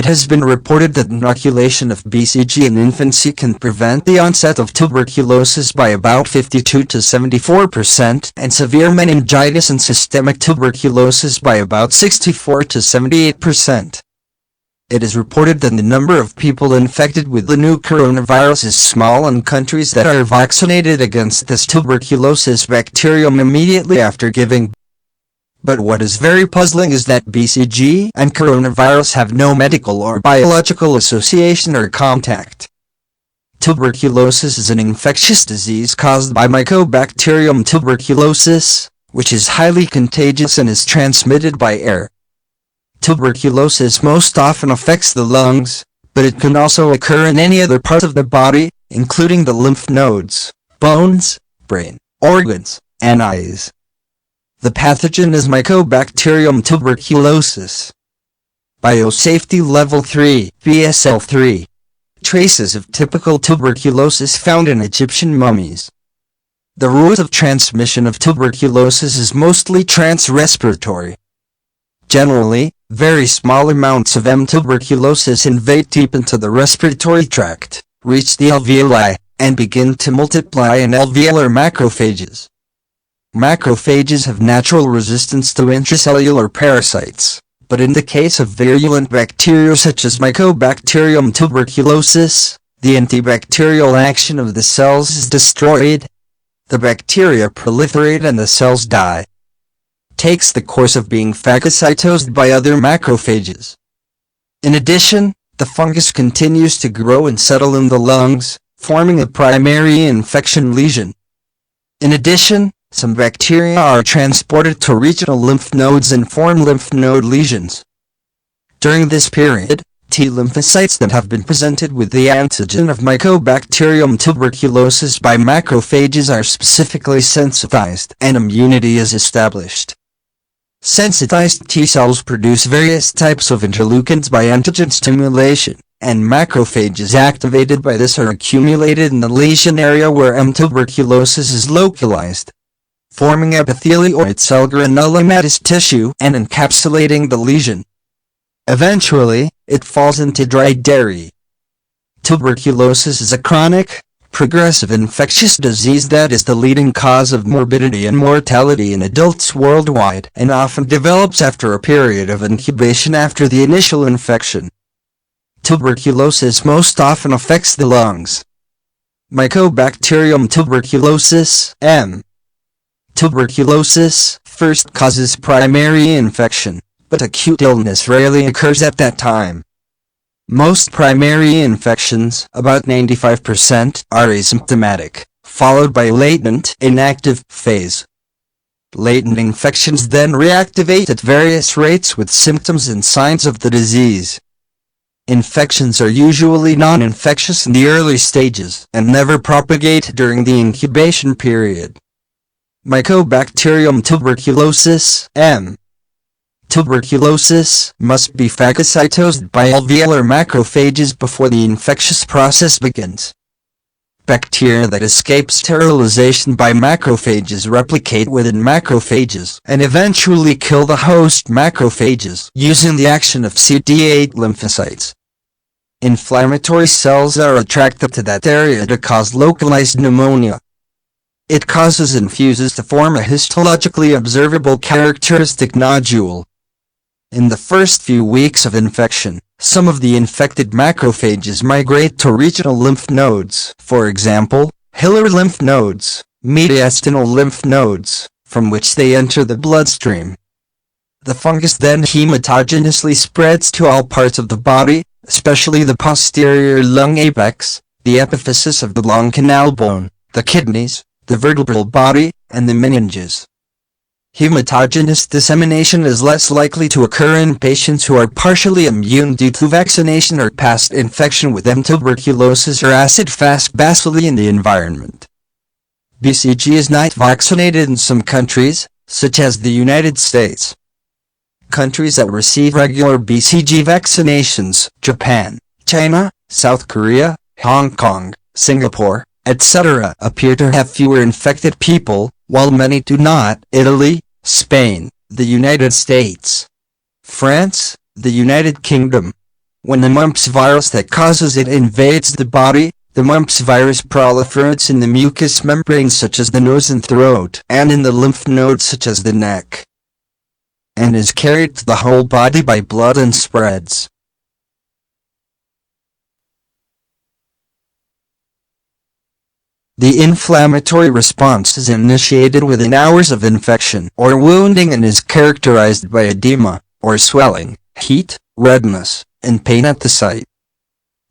It has been reported that inoculation of BCG in infancy can prevent the onset of tuberculosis by about 52 to 74% and severe meningitis and systemic tuberculosis by about 64 to 78%. It is reported that the number of people infected with the new coronavirus is small in countries that are vaccinated against this tuberculosis bacterium immediately after giving. But what is very puzzling is that BCG and coronavirus have no medical or biological association or contact. Tuberculosis is an infectious disease caused by Mycobacterium tuberculosis, which is highly contagious and is transmitted by air. Tuberculosis most often affects the lungs, but it can also occur in any other part of the body, including the lymph nodes, bones, brain, organs, and eyes. The pathogen is Mycobacterium tuberculosis. Biosafety Level 3, BSL-3. Traces of typical tuberculosis found in Egyptian mummies. The route of transmission of tuberculosis is mostly trans-respiratory. Generally, very small amounts of M. tuberculosis invade deep into the respiratory tract, reach the alveoli, and begin to multiply in alveolar macrophages. Macrophages have natural resistance to intracellular parasites, but in the case of virulent bacteria such as Mycobacterium tuberculosis, the antibacterial action of the cells is destroyed. The bacteria proliferate and the cells die. Takes the course of being phagocytosed by other macrophages. In addition, the fungus continues to grow and settle in the lungs, forming a primary infection lesion. In addition, some bacteria are transported to regional lymph nodes and form lymph node lesions. During this period, T lymphocytes that have been presented with the antigen of Mycobacterium tuberculosis by macrophages are specifically sensitized and immunity is established. Sensitized T cells produce various types of interleukins by antigen stimulation, and macrophages activated by this are accumulated in the lesion area where M. tuberculosis is localized, forming epithelioid cell granulomatous tissue and encapsulating the lesion. Eventually, it falls into dry dairy. Tuberculosis is a chronic, progressive infectious disease that is the leading cause of morbidity and mortality in adults worldwide and often develops after a period of incubation after the initial infection. Tuberculosis most often affects the lungs. Mycobacterium tuberculosis, M. Tuberculosis first causes primary infection, but acute illness rarely occurs at that time. Most primary infections, about 95%, are asymptomatic, followed by latent inactive phase. Latent infections then reactivate at various rates with symptoms and signs of the disease. Infections are usually non-infectious in the early stages and never propagate during the incubation period. Mycobacterium tuberculosis, M. Tuberculosis must be phagocytosed by alveolar macrophages before the infectious process begins. Bacteria that escape sterilization by macrophages replicate within macrophages and eventually kill the host macrophages using the action of CD8 lymphocytes. Inflammatory cells are attracted to that area to cause localized pneumonia. It causes infuses to form a histologically observable characteristic nodule. In the first few weeks of infection, some of the infected macrophages migrate to regional lymph nodes, for example, hilar lymph nodes, mediastinal lymph nodes, from which they enter the bloodstream. The fungus then hematogenously spreads to all parts of the body, especially the posterior lung apex, the epiphysis of the lung canal bone, the kidneys, the vertebral body, and the meninges. Hematogenous dissemination is less likely to occur in patients who are partially immune due to vaccination or past infection with M. tuberculosis or acid-fast bacilli in the environment. BCG is not vaccinated in some countries, such as the United States. Countries that receive regular BCG vaccinations, Japan, China, South Korea, Hong Kong, Singapore, etc., appear to have fewer infected people, while many do not. Italy, Spain, the United States, France, the United Kingdom, When the mumps virus that causes it invades the body, the mumps virus proliferates in the mucous membranes such as the nose and throat, and in the lymph nodes such as the neck, and is carried to the whole body by blood and spreads. The inflammatory response is initiated within hours of infection or wounding and is characterized by edema, or swelling, heat, redness, and pain at the site.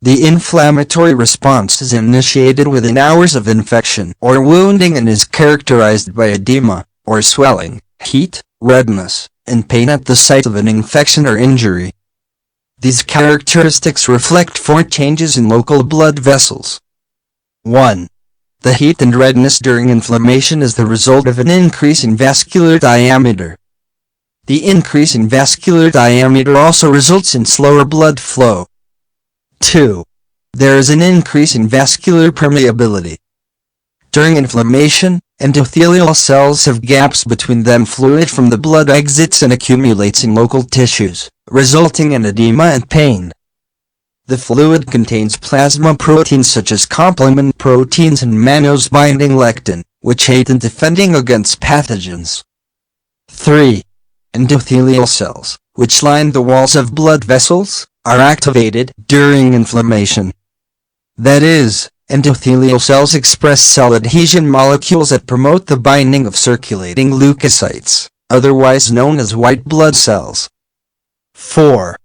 The inflammatory response is initiated within hours of infection or wounding and is characterized by edema, or swelling, heat, redness, and pain at the site of an infection or injury. These characteristics reflect 4 changes in local blood vessels. 1. The heat and redness during inflammation is the result of an increase in vascular diameter. The increase in vascular diameter also results in slower blood flow. 2. There is an increase in vascular permeability. During inflammation, endothelial cells have gaps between them. Fluid from the blood exits and accumulates in local tissues, resulting in edema and pain. The fluid contains plasma proteins such as complement proteins and mannose-binding lectin, which aid in defending against pathogens. 3. Endothelial cells, which line the walls of blood vessels, are activated during inflammation. That is, endothelial cells express cell adhesion molecules that promote the binding of circulating leukocytes, otherwise known as white blood cells. 4.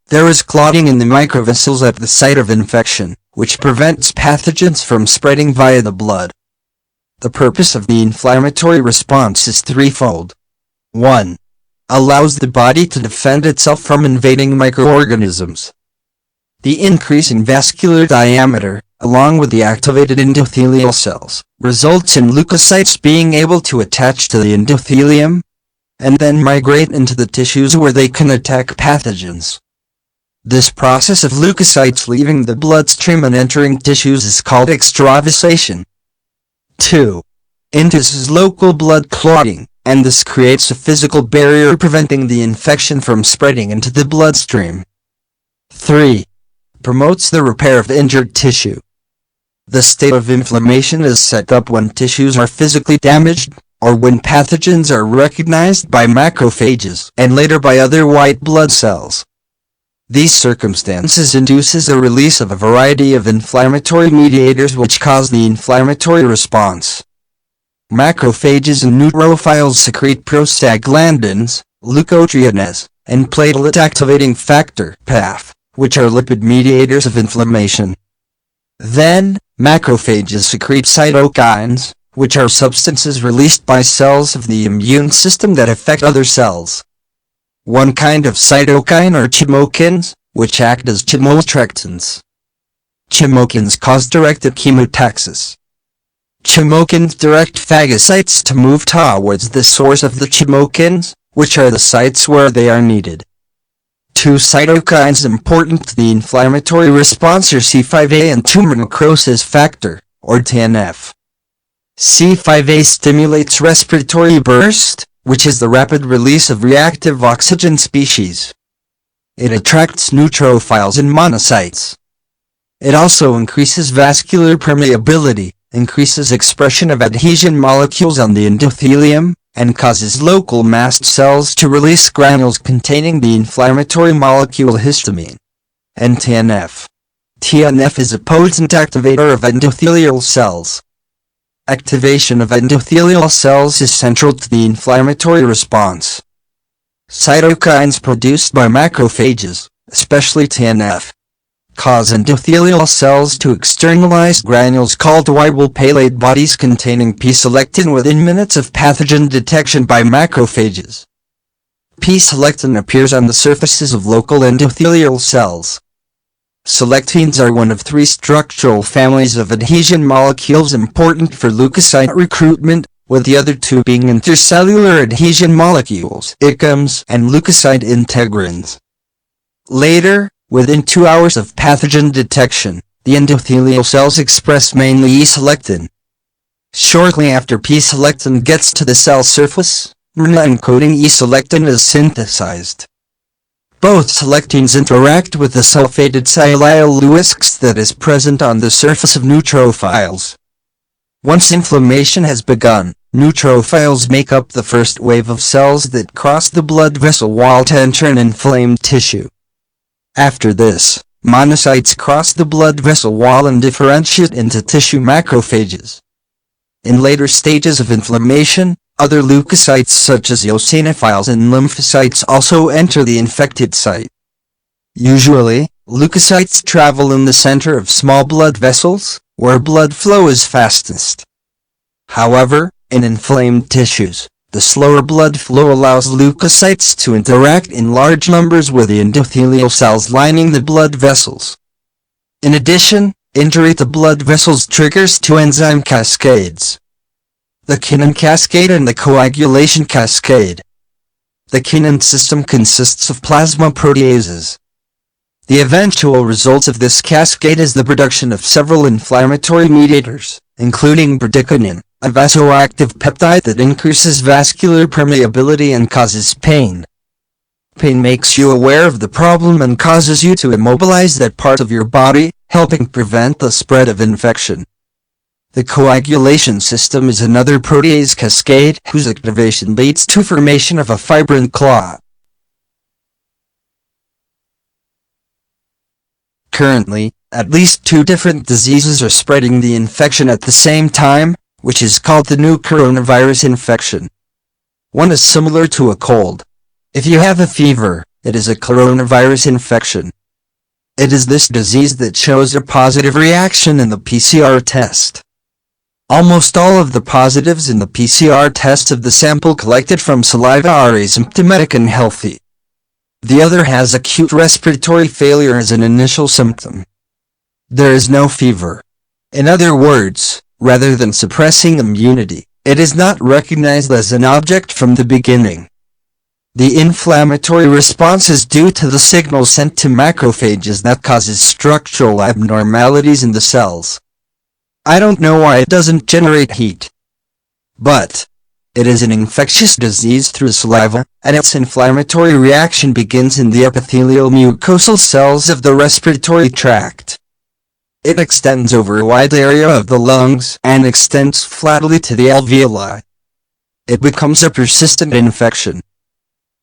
There is clotting in the microvessels at the site of infection, which prevents pathogens from spreading via the blood. The purpose of the inflammatory response is threefold. 1. Allows the body to defend itself from invading microorganisms. The increase in vascular diameter, along with the activated endothelial cells, results in leukocytes being able to attach to the endothelium, and then migrate into the tissues where they can attack pathogens. This process of leukocytes leaving the bloodstream and entering tissues is called extravasation. 2. Induces local blood clotting, and this creates a physical barrier preventing the infection from spreading into the bloodstream. 3. Promotes the repair of injured tissue. The state of inflammation is set up when tissues are physically damaged, or when pathogens are recognized by macrophages, and later by other white blood cells. These circumstances induces the release of a variety of inflammatory mediators which cause the inflammatory response. Macrophages and neutrophils secrete prostaglandins, leukotrienes, and platelet-activating factor, PAF, which are lipid mediators of inflammation. Then, macrophages secrete cytokines, which are substances released by cells of the immune system that affect other cells. One kind of cytokine are chemokines, which act as chemotrectins. Chemokines cause directed chemotaxis. Chemokines direct phagocytes to move towards the source of the chemokines, which are the sites where they are needed. 2 cytokines important to the inflammatory response are C5a and tumor necrosis factor, or TNF. C5a stimulates respiratory burst, which is the rapid release of reactive oxygen species. It attracts neutrophils and monocytes. It also increases vascular permeability, increases expression of adhesion molecules on the endothelium, and causes local mast cells to release granules containing the inflammatory molecule histamine, and TNF. TNF is a potent activator of endothelial cells. Activation of endothelial cells is central to the inflammatory response. Cytokines produced by macrophages, especially TNF, cause endothelial cells to externalize granules called ribopalade bodies containing P-selectin within minutes of pathogen detection by macrophages. P-selectin appears on the surfaces of local endothelial cells. Selectins are one of 3 structural families of adhesion molecules important for leukocyte recruitment, with the other 2 being intercellular adhesion molecules, ICAMs, and leukocyte integrins. Later, within 2 hours of pathogen detection, the endothelial cells express mainly E-selectin. Shortly after P-selectin gets to the cell surface, RNA encoding E-selectin is synthesized. Both selectins interact with the sulfated sialyl Lewis that is present on the surface of neutrophiles. Once inflammation has begun, neutrophiles make up the first wave of cells that cross the blood vessel wall to enter an inflamed tissue. After this, monocytes cross the blood vessel wall and differentiate into tissue macrophages. In later stages of inflammation, other leukocytes such as eosinophiles and lymphocytes also enter the infected site. Usually, leukocytes travel in the center of small blood vessels, where blood flow is fastest. However, in inflamed tissues, the slower blood flow allows leukocytes to interact in large numbers with the endothelial cells lining the blood vessels. In addition, injury to blood vessels triggers two enzyme cascades: the Kinin cascade and the coagulation cascade. The Kinin system consists of plasma proteases. The eventual result of this cascade is the production of several inflammatory mediators, including bradykinin, a vasoactive peptide that increases vascular permeability and causes pain. Pain makes you aware of the problem and causes you to immobilize that part of your body, helping prevent the spread of infection. The coagulation system is another protease cascade whose activation leads to formation of a fibrin clot. Currently, at least 2 different diseases are spreading the infection at the same time, which is called the new coronavirus infection. One is similar to a cold. If you have a fever, it is a coronavirus infection. It is this disease that shows a positive reaction in the PCR test. Almost all of the positives in the PCR test of the sample collected from saliva are asymptomatic and healthy. The other has acute respiratory failure as an initial symptom. There is no fever. In other words, rather than suppressing immunity, it is not recognized as an object from the beginning. The inflammatory response is due to the signal sent to macrophages that causes structural abnormalities in the cells. I don't know why it doesn't generate heat. But it is an infectious disease through saliva, and its inflammatory reaction begins in the epithelial mucosal cells of the respiratory tract. It extends over a wide area of the lungs and extends flatly to the alveoli. It becomes a persistent infection.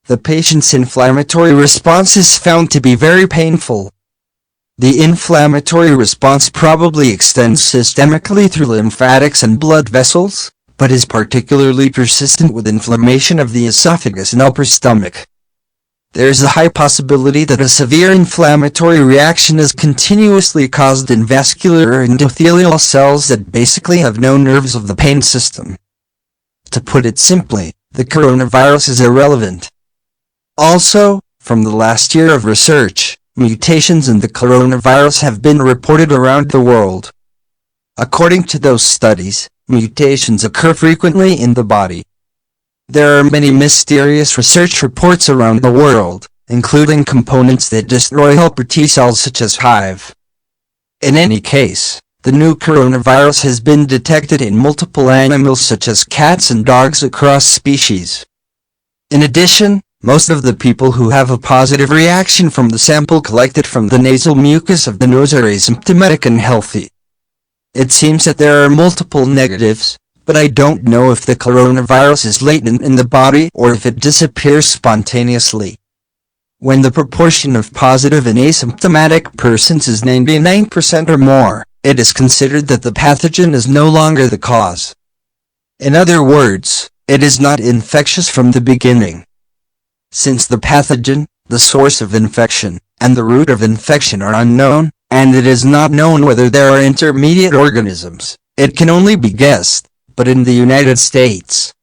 The patient's inflammatory response is found to be very painful. The inflammatory response probably extends systemically through lymphatics and blood vessels, but is particularly persistent with inflammation of the esophagus and upper stomach. There is a high possibility that a severe inflammatory reaction is continuously caused in vascular endothelial cells that basically have no nerves of the pain system. To put it simply, the coronavirus is irrelevant. Also, from the last year of research, mutations in the coronavirus have been reported around the world. According to those studies, mutations occur frequently in the body. There are many mysterious research reports around the world, including components that destroy helper T cells such as hive. In any case, the new coronavirus has been detected in multiple animals such as cats and dogs across species. In addition, most of the people who have a positive reaction from the sample collected from the nasal mucus of the nose are asymptomatic and healthy. It seems that there are multiple negatives, but I don't know if the coronavirus is latent in the body or if it disappears spontaneously. When the proportion of positive and asymptomatic persons is 99% or more, it is considered that the pathogen is no longer the cause. In other words, it is not infectious from the beginning. Since the pathogen, the source of infection, and the route of infection are unknown, and it is not known whether there are intermediate organisms, it can only be guessed. But in the United States,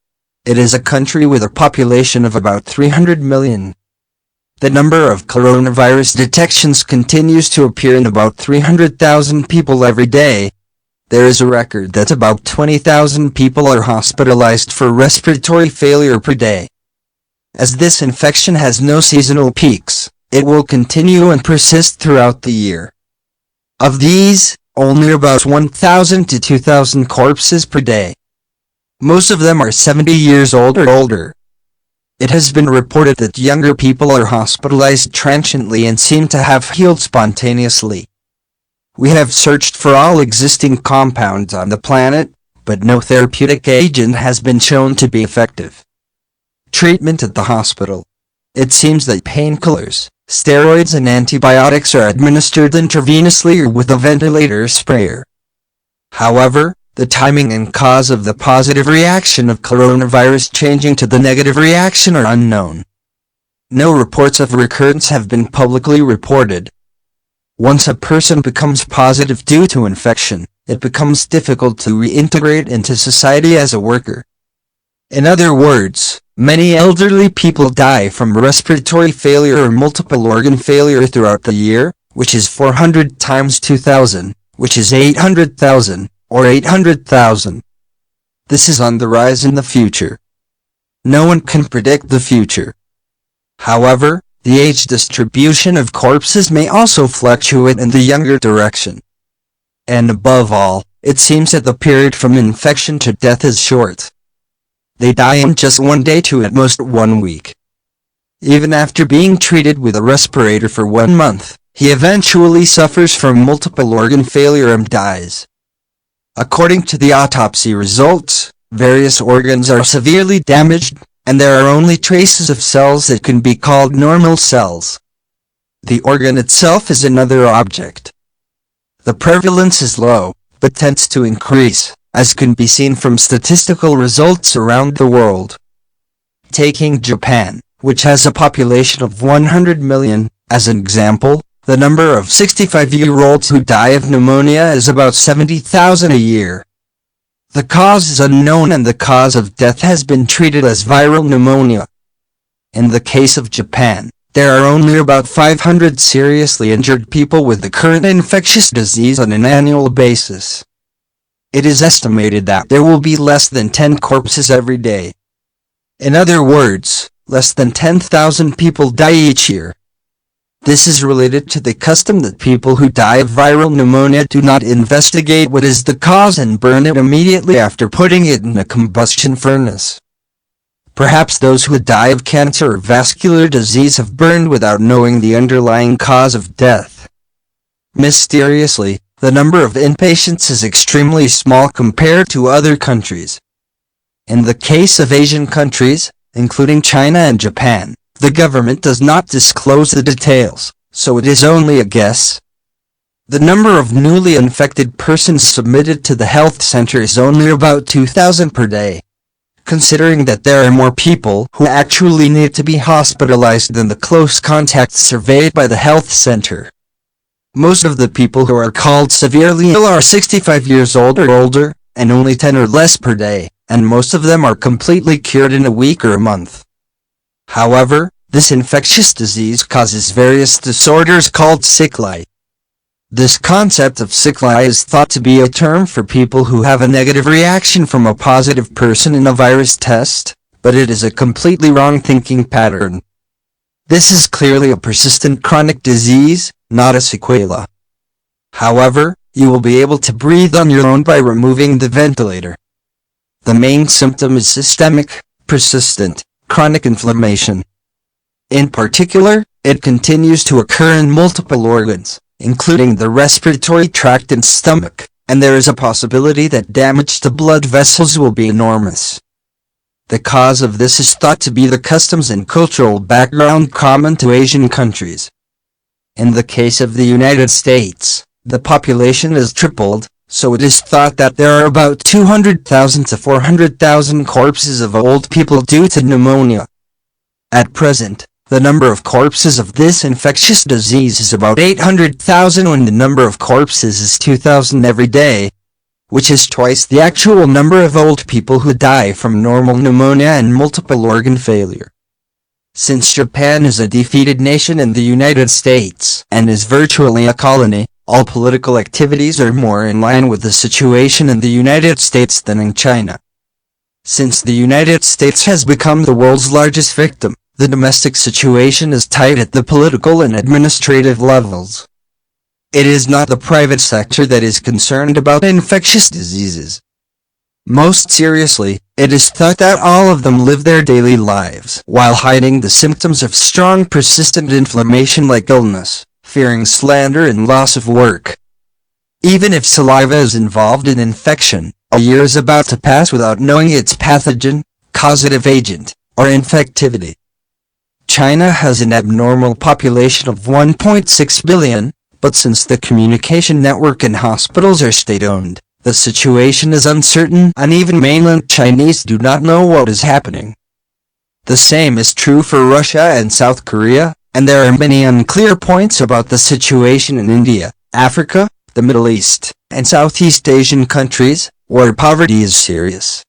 it is a country with a population of about 300 million. The number of coronavirus detections continues to appear in about 300,000 people every day. There is a record that about 20,000 people are hospitalized for respiratory failure per day. As this infection has no seasonal peaks, it will continue and persist throughout the year. Of these, only about 1,000 to 2,000 corpses per day. Most of them are 70 years old or older. It has been reported that younger people are hospitalized transiently and seem to have healed spontaneously. We have searched for all existing compounds on the planet, but no therapeutic agent has been shown to be effective. Treatment at the hospital. It seems that painkillers, steroids and antibiotics are administered intravenously or with a ventilator sprayer. However, the timing and cause of the positive reaction of coronavirus changing to the negative reaction are unknown. No reports of recurrence have been publicly reported. Once a person becomes positive due to infection, it becomes difficult to reintegrate into society as a worker. In other words, many elderly people die from respiratory failure or multiple organ failure throughout the year, which is 400 times 2,000, which is 800,000, or 800,000. This is on the rise in the future. No one can predict the future. However, the age distribution of corpses may also fluctuate in the younger direction. And above all, it seems that the period from infection to death is short. They die in just 1 day to at most 1 week. Even after being treated with a respirator for 1 month, he eventually suffers from multiple organ failure and dies. According to the autopsy results, various organs are severely damaged, and there are only traces of cells that can be called normal cells. The organ itself is another object. The prevalence is low, but tends to increase, as can be seen from statistical results around the world. Taking Japan, which has a population of 100 million, as an example, the number of 65-year-olds who die of pneumonia is about 70,000 a year. The cause is unknown and the cause of death has been treated as viral pneumonia. In the case of Japan, there are only about 500 seriously injured people with the current infectious disease on an annual basis. It is estimated that there will be less than 10 corpses every day. In other words, less than 10,000 people die each year. This is related to the custom that people who die of viral pneumonia do not investigate what is the cause and burn it immediately after putting it in a combustion furnace. Perhaps those who die of cancer or vascular disease have burned without knowing the underlying cause of death. Mysteriously, the number of inpatients is extremely small compared to other countries. In the case of Asian countries, including China and Japan, the government does not disclose the details, so it is only a guess. The number of newly infected persons submitted to the health center is only about 2,000 per day. Considering that there are more people who actually need to be hospitalized than the close contacts surveyed by the health center. Most of the people who are called severely ill are 65 years old or older, and only 10 or less per day, and most of them are completely cured in a week or a month. However, this infectious disease causes various disorders called sickli. This concept of sickli is thought to be a term for people who have a negative reaction from a positive person in a virus test, but it is a completely wrong thinking pattern. This is clearly a persistent chronic disease, not a sequela. However, you will be able to breathe on your own by removing the ventilator. The main symptom is systemic, persistent, chronic inflammation. In particular, it continues to occur in multiple organs, including the respiratory tract and stomach, and there is a possibility that damage to blood vessels will be enormous. The cause of this is thought to be the customs and cultural background common to Asian countries. In the case of the United States, the population has tripled, so it is thought that there are about 200,000 to 400,000 corpses of old people due to pneumonia. At present, the number of corpses of this infectious disease is about 800,000 when the number of corpses is 2,000 every day, which is twice the actual number of old people who die from normal pneumonia and multiple organ failure. Since Japan is a defeated nation in the United States and is virtually a colony, all political activities are more in line with the situation in the United States than in China. Since the United States has become the world's largest victim, the domestic situation is tight at the political and administrative levels. It is not the private sector that is concerned about infectious diseases. Most seriously, it is thought that all of them live their daily lives while hiding the symptoms of strong persistent inflammation like illness, fearing slander and loss of work. Even if saliva is involved in infection, a year is about to pass without knowing its pathogen, causative agent, or infectivity. China has an abnormal population of 1.6 billion, but since the communication network and hospitals are state-owned, the situation is uncertain and even mainland Chinese do not know what is happening. The same is true for Russia and South Korea, and there are many unclear points about the situation in India, Africa, the Middle East, and Southeast Asian countries, where poverty is serious.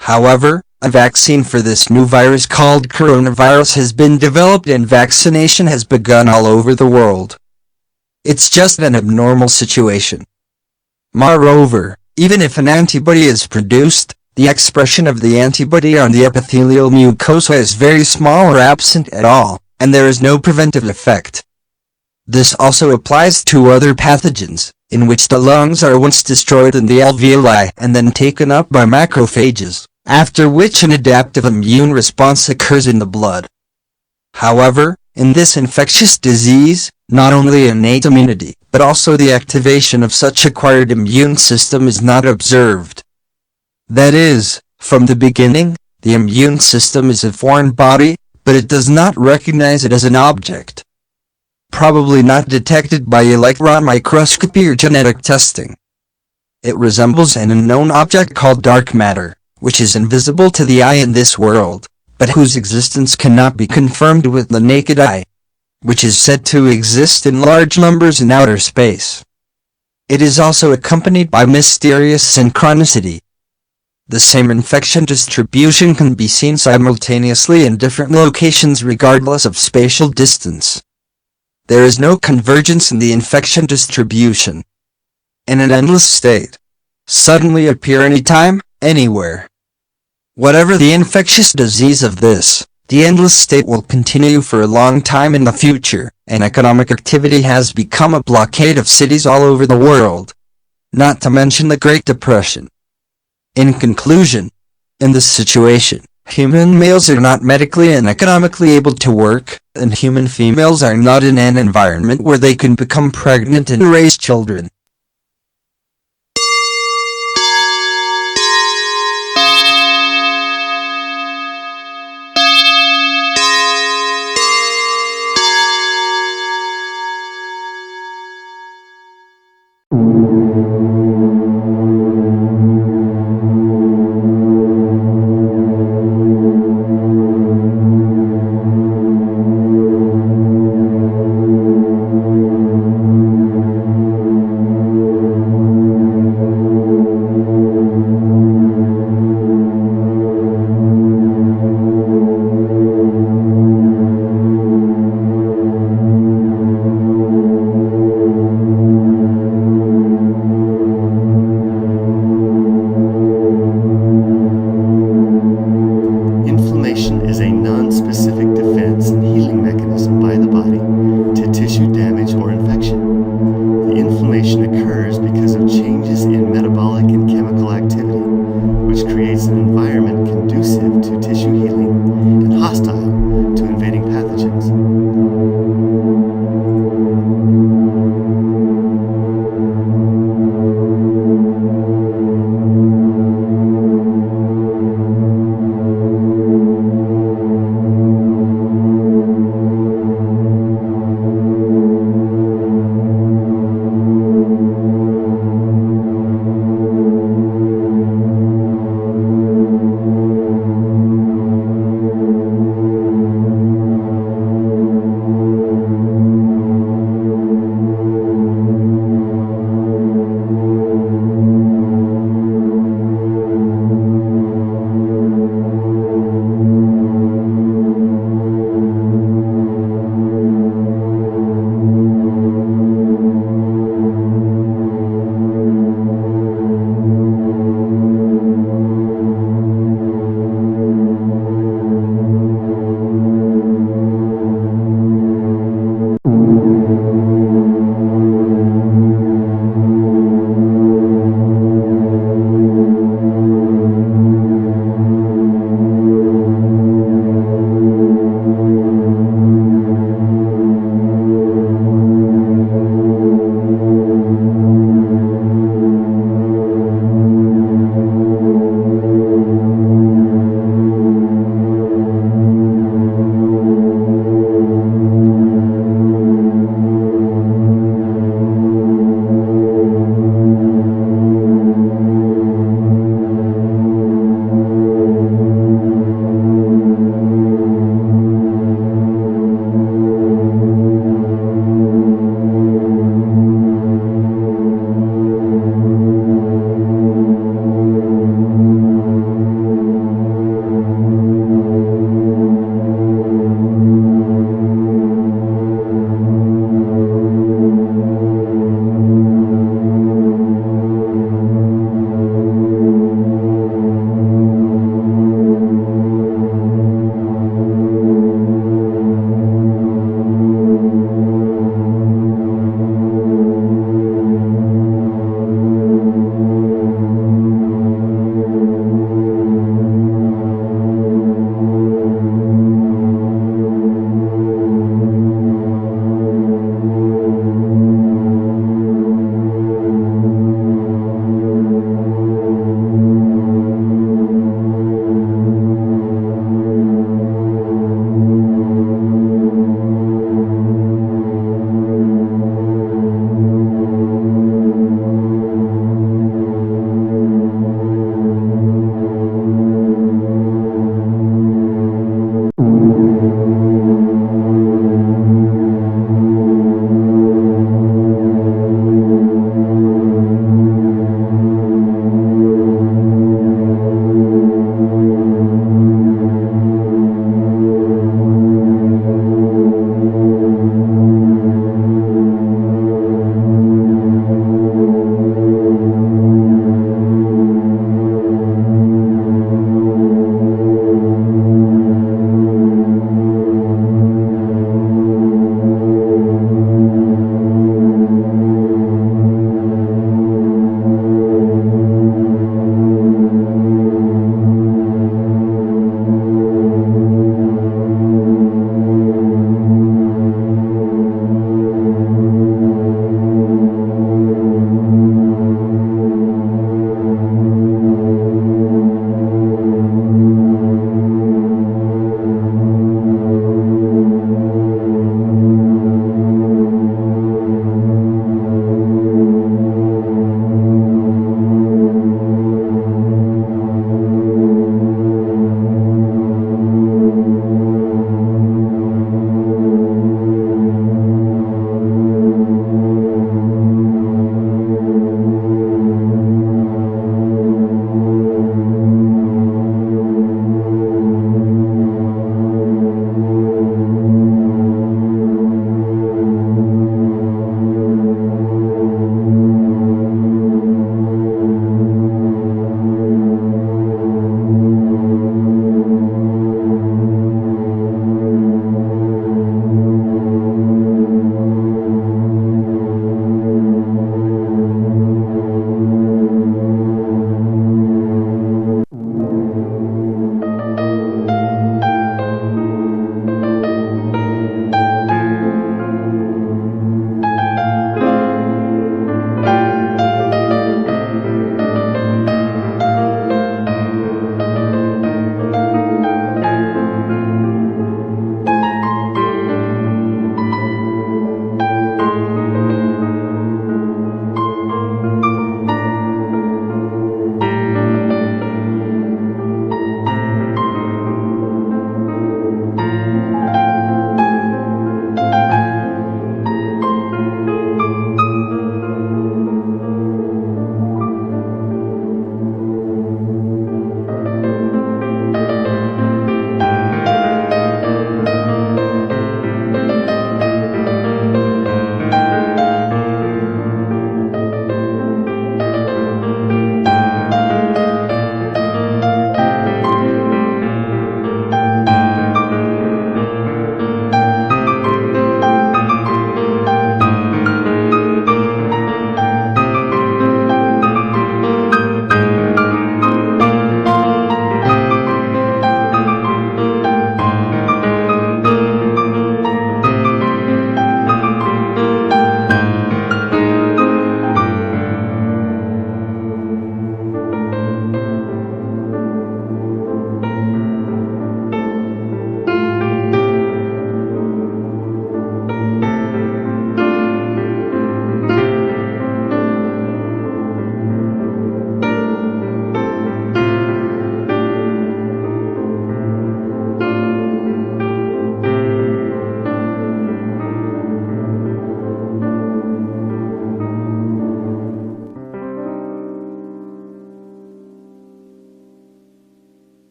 However, a vaccine for this new virus called coronavirus has been developed and vaccination has begun all over the world. It's just an abnormal situation. Moreover, even if an antibody is produced, the expression of the antibody on the epithelial mucosa is very small or absent at all, and there is no preventive effect. This also applies to other pathogens, in which the lungs are once destroyed in the alveoli and then taken up by macrophages, after which an adaptive immune response occurs in the blood. However, in this infectious disease, not only innate immunity, but also the activation of such acquired immune system is not observed. That is, from the beginning, the immune system is a foreign body, but it does not recognize it as an object. Probably not detected by electron microscopy or genetic testing. It resembles an unknown object called dark matter, which is invisible to the eye in this world, but whose existence cannot be confirmed with the naked eye, which is said to exist in large numbers in outer space. It is also accompanied by mysterious synchronicity. The same infection distribution can be seen simultaneously in different locations regardless of spatial distance. There is no convergence in the infection distribution. In an endless state, suddenly appear anytime, anywhere. Whatever the infectious disease of this, the endless state will continue for a long time in the future, and economic activity has become a blockade of cities all over the world. Not to mention the Great Depression. In conclusion, in this situation, human males are not medically and economically able to work, and human females are not in an environment where they can become pregnant and raise children.